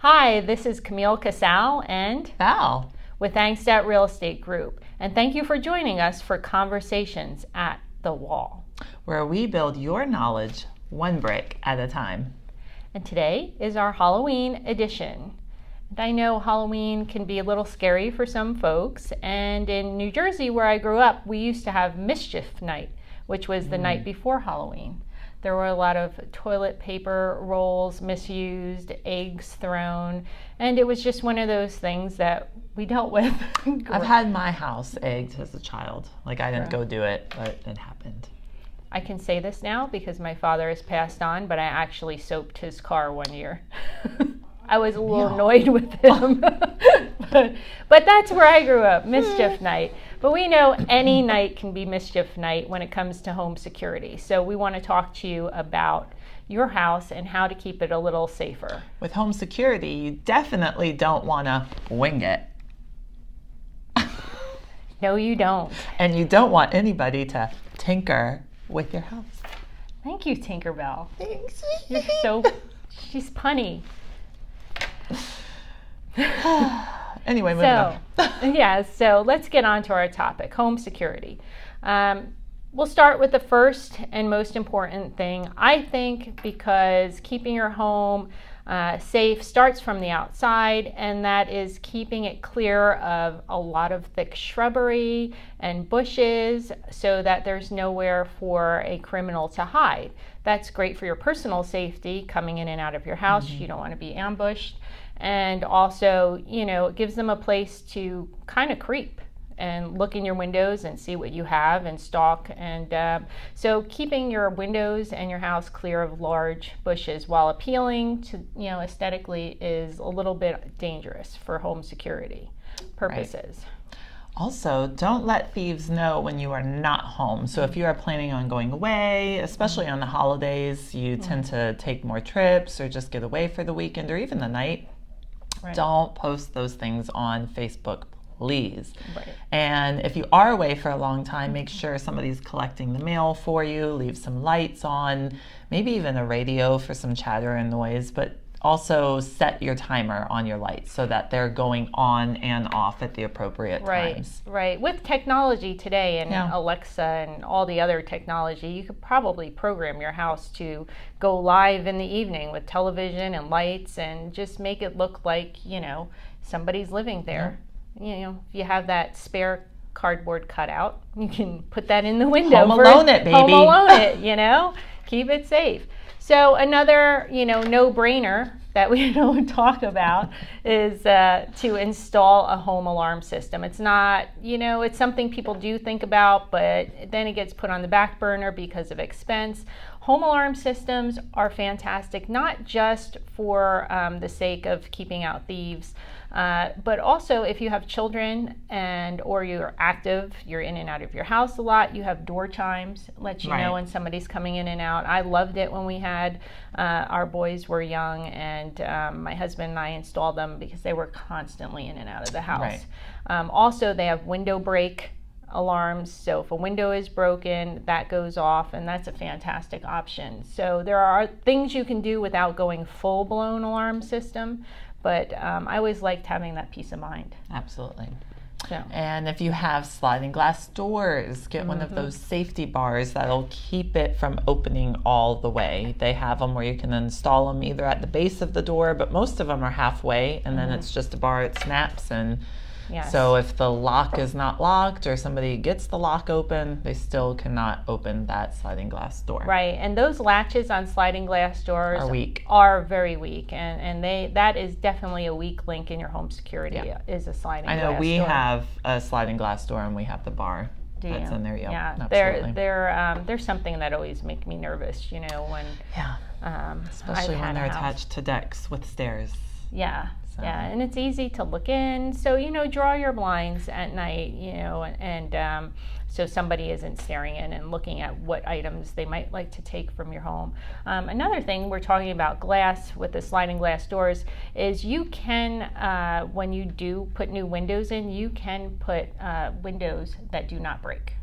Hi, this is Camille Casal and Val, with Angstadt Real Estate Group, and thank you for joining us for Conversations at the Wall, where we build your knowledge one brick at a time. And today is our Halloween edition. And I know Halloween can be a little scary for some folks, and in New Jersey, where I grew up, we used to have Mischief Night, which was the night before Halloween. There were a lot of toilet paper rolls misused, eggs thrown, and it was just one of those things that we dealt with. I've had my house egged as a child. Like, I didn't go do it, but it happened. I can say this now because my father has passed on, but I actually soaped his car one year. I was a little annoyed with him. but that's where I grew up, Mischief Night. But we know any night can be Mischief Night when it comes to home security. So we want to talk to you about your house and how to keep it a little safer. With home security, you definitely don't want to wing it. No, you don't. And you don't want anybody to tinker with your house. Thank you, Tinkerbell. Thanks. She's punny. Anyway, moving on. So let's get on to our topic, home security. We'll start with the first and most important thing, I think, because keeping your home safe starts from the outside, and that is keeping it clear of a lot of thick shrubbery and bushes so that there's nowhere for a criminal to hide. That's great for your personal safety coming in and out of your house. You don't want to be ambushed. And also, it gives them a place to kind of creep and look in your windows and see what you have and stalk. And so keeping your windows and your house clear of large bushes while appealing to, aesthetically is a little bit dangerous for home security purposes. Right. Also, don't let thieves know when you are not home. So if you are planning on going away, especially on the holidays, you tend to take more trips or just get away for the weekend or even the night. Right. Don't post those things on Facebook, please. Right. And if you are away for a long time, make sure somebody's collecting the mail for you. Leave some lights on, maybe even a radio for some chatter and noise, but also set your timer on your lights so that they're going on and off at the appropriate times. Right. With technology today and Alexa and all the other technology, you could probably program your house to go live in the evening with television and lights and just make it look like, somebody's living there. Yeah. If you have that spare cardboard cutout, you can put that in the window. Home Alone it, baby. Home Alone it, keep it safe. So another, no-brainer that we don't talk about is to install a home alarm system. It's not, it's something people do think about, but then it gets put on the back burner because of expense. Home alarm systems are fantastic, not just for the sake of keeping out thieves, but also if you have children or you're active, you're in and out of your house a lot, you have door chimes, let you know when somebody's coming in and out. I loved it when we had, our boys were young and my husband and I installed them because they were constantly in and out of the house. Right. Also, they have window break alarms, so if a window is broken, that goes off, and that's a fantastic option. So there are things you can do without going full-blown alarm system, but I always liked having that peace of mind. Absolutely. So. And if you have sliding glass doors, get one of those safety bars that'll keep it from opening all the way. They have them where you can install them either at the base of the door, but most of them are halfway, and then it's just a bar that snaps. And so if the lock is not locked or somebody gets the lock open, they still cannot open that sliding glass door. Right, and those latches on sliding glass doors are very weak, and that is definitely a weak link in your home security is a sliding glass door. I know we have a sliding glass door and we have the bar that's in there. Absolutely. They're something that always make me nervous, when especially when they're attached to decks with stairs. Yeah, and it's easy to look in. So, draw your blinds at night, and so somebody isn't staring in and looking at what items they might like to take from your home. Another thing, we're talking about glass with the sliding glass doors, is you can, when you do put new windows in, you can put windows that do not break.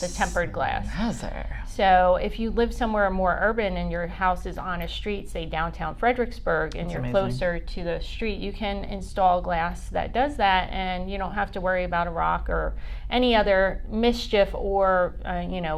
the tempered glass. Wowzer. So if you live somewhere more urban and your house is on a street, say downtown Fredericksburg, and That's you're amazing. closer to the street, you can install glass that does that, and you don't have to worry about a rock or any other mischief or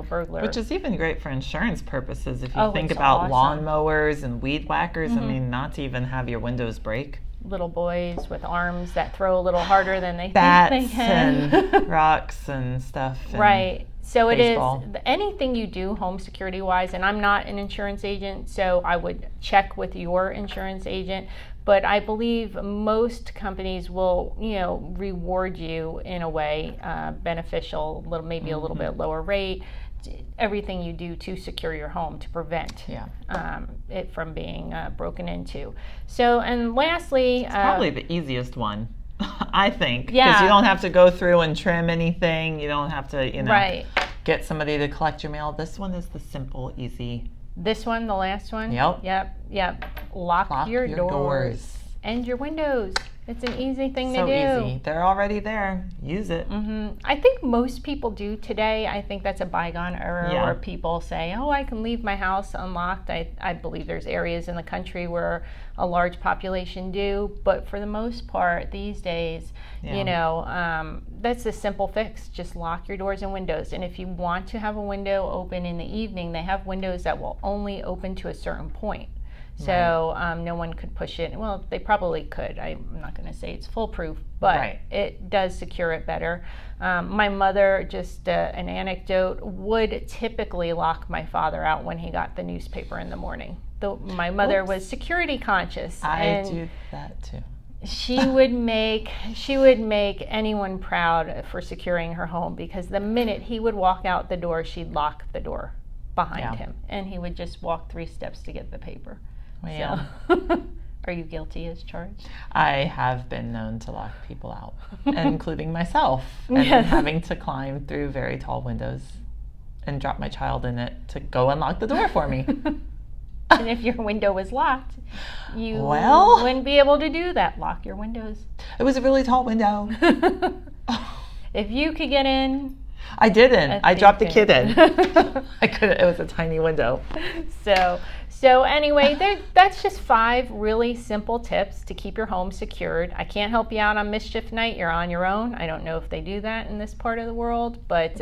burglar. Which is even great for insurance purposes if you Oh, think it's about awesome. lawnmowers and weed whackers. I mean, not to even have your windows break. Little boys with arms that throw a little harder than they Bats think they can. and rocks and stuff. And Right. So baseball. it is anything you do home security wise, and I'm not an insurance agent, so I would check with your insurance agent. But I believe most companies will, reward you in a way beneficial, maybe a little bit lower rate. Everything you do to secure your home to prevent it from being broken into. So, and lastly, Probably the easiest one, I think. Because Yeah. you don't have to go through and trim anything. You don't have to, right. get somebody to collect your mail. This one is the simple, easy. This one, the last one. Yep. Yep. Lock your doors and your windows. It's an easy thing to So do. easy. They're already there. Use it. I think most people do today. I think that's a bygone era Yeah. where people say, oh, I can leave my house unlocked. I believe there's areas in the country where a large population do. But for the most part, these days, that's a simple fix. Just lock your doors and windows. And if you want to have a window open in the evening, they have windows that will only open to a certain point. So no one could push it. Well, they probably could. I'm not going to say it's foolproof, but it does secure it better. My mother, just an anecdote, would typically lock my father out when he got the newspaper in the morning. My mother was security conscious. I do that too. She would make anyone proud for securing her home, because the minute he would walk out the door, she'd lock the door behind him, and he would just walk 3 steps to get the paper. Well, So, are you guilty as charged? I have been known to lock people out, including myself, and Yes. having to climb through very tall windows and drop my child in it to go unlock the door for me. And if your window was locked, you Well- wouldn't be able to do that. Lock your windows. It was a really tall window. If you could get in, I didn't. I big dropped the thing. kid in. I couldn't. It was a tiny window. So anyway, that's just 5 really simple tips to keep your home secured. I can't help you out on mischief night. You're on your own. I don't know if they do that in this part of the world, but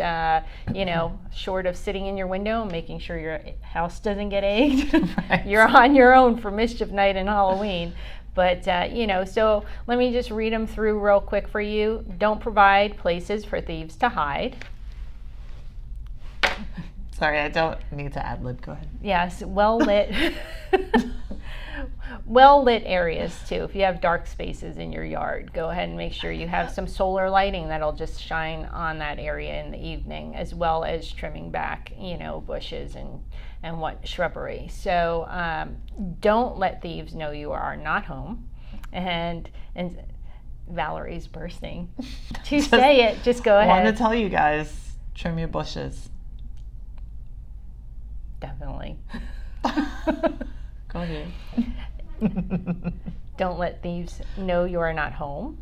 short of sitting in your window and making sure your house doesn't get egged, Right. you're on your own for mischief night and Halloween. But, so let me just read them through real quick for you. Don't provide places for thieves to hide. Sorry, I don't need to ad-lib. Go ahead. Yes, well lit areas too. If you have dark spaces in your yard, go ahead and make sure you have some solar lighting that'll just shine on that area in the evening, as well as trimming back, bushes and what shrubbery. So don't let thieves know you are not home. And Valerie's bursting to say it. Just go I ahead. want to tell you guys, trim your bushes. Definitely. Go ahead. Don't let thieves know you are not home.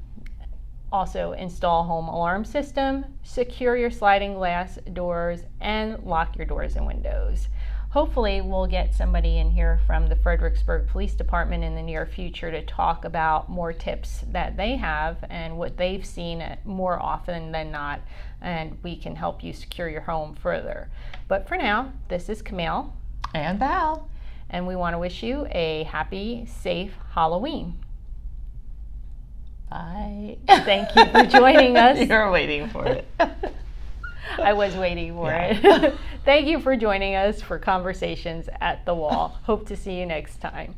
Also, install home alarm system, secure your sliding glass doors, and lock your doors and windows. Hopefully, we'll get somebody in here from the Fredericksburg Police Department in the near future to talk about more tips that they have and what they've seen more often than not, and we can help you secure your home further. But for now, this is Camille. And Val. And we want to wish you a happy, safe Halloween. Bye. Thank you for joining us. You're waiting for it. I was waiting for it. Thank you for joining us for Conversations at the Wall. Hope to see you next time.